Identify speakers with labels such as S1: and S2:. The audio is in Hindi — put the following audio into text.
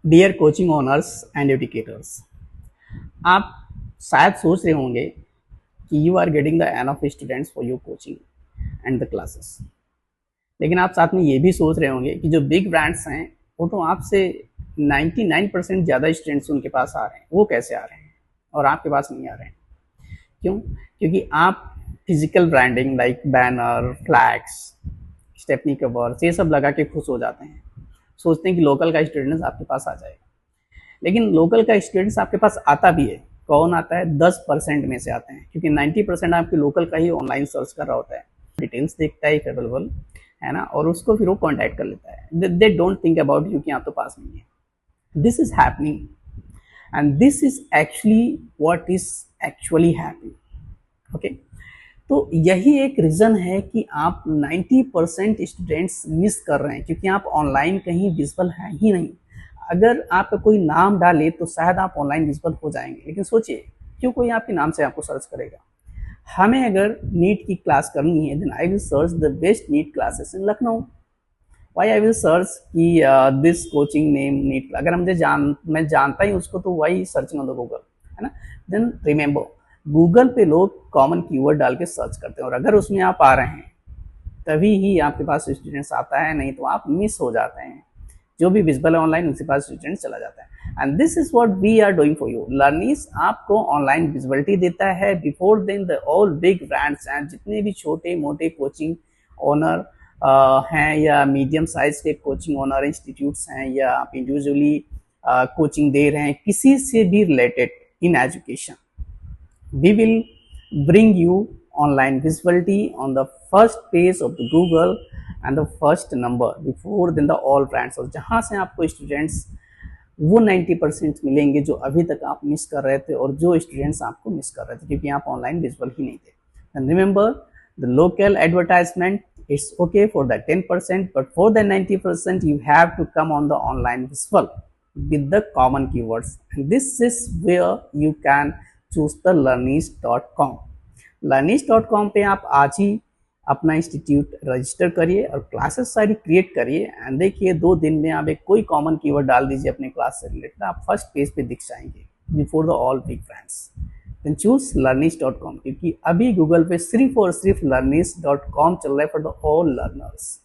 S1: Dear coaching owners and educators, आप शायद सोच रहे होंगे कि you are getting the n of students for your coaching and the classes. लेकिन आप साथ में ये भी सोच रहे होंगे कि जो बिग ब्रांड्स हैं वो तो आपसे 99% ज़्यादा स्टूडेंट्स उनके पास आ रहे हैं, वो कैसे आ रहे हैं और आपके पास नहीं आ रहे हैं? क्यों? क्योंकि आप physical branding like banner, flags, stepney covers ये सब लगा के खुश हो जाते हैं, सोचते हैं कि लोकल का स्टूडेंट्स आपके पास आ जाएगा। लेकिन लोकल का स्टूडेंट्स आपके पास आता भी है, कौन आता है? 10% में से आते हैं, क्योंकि 90% आपके लोकल का ही ऑनलाइन सर्च कर रहा होता है, डिटेल्स देखता है अवेलेबल है ना, और उसको फिर वो कॉन्टैक्ट कर लेता है। They don't think about you कि आप तो पास नहीं है। This is happening and this is actually what is actually happening. Okay, तो यही एक रीज़न है कि आप 90% स्टूडेंट्स मिस कर रहे हैं, क्योंकि आप ऑनलाइन कहीं विजिबल हैं ही नहीं। अगर आपका कोई नाम डाले तो शायद आप ऑनलाइन विजिबल हो जाएंगे, लेकिन सोचिए क्यों कोई आपके नाम से आपको सर्च करेगा? हमें अगर नीट की क्लास करनी है, then I will search the best NEET classes in Lucknow. Why I will search कि दिस कोचिंग नेम नीट, अगर मैं जानता ही उसको तो why searching on the Google, है ना? देन रिमेंबर, गूगल पे लोग कॉमन कीवर्ड डाल के सर्च करते हैं, और अगर उसमें आप आ रहे हैं तभी ही आपके पास स्टूडेंट्स आता है, नहीं तो आप मिस हो जाते हैं। जो भी विजिबल है ऑनलाइन उसके पास स्टूडेंट्स चला जाता है। And this is what we are doing for you. Learnings आपको ऑनलाइन विजिबिलिटी देता है before then the all big brands and जितने भी छोटे मोटे कोचिंग ओनर हैं, या मीडियम साइज के कोचिंग ओनर इंस्टीट्यूट्स हैं, या आप इंडिविजुअली कोचिंग दे रहे हैं किसी से भी related in education, we will bring you online visibility on the first page of the Google and the first number before than the all brands। और जहाँ से आपको स्टूडेंट्स वो 90% मिलेंगे जो अभी तक आप मिस कर रहे थे, और जो स्टूडेंट्स आपको मिस कर रहे थे क्योंकि आप ऑनलाइन विजिबल ही नहीं थे। And remember, the local advertisement it's okay for the 10%, but for the 90% you have to come on the online visual with the common keywords, and this is where you can choose the learnies.com। learnies.com पे आप आज ही अपना इंस्टीट्यूट रजिस्टर करिए और क्लासेस सारी क्रिएट करिए, एंड देखिए 2 दिन में आप एक कोई कॉमन कीवर्ड डाल दीजिए अपने क्लास से रिलेटेड, आप फर्स्ट पेज पे दिख जाएंगे before the all big brands. Then choose learnies.com, क्योंकि अभी गूगल पे सिर्फ और सिर्फ learnies.com चल रहा है फॉर द ऑल लर्नर्स।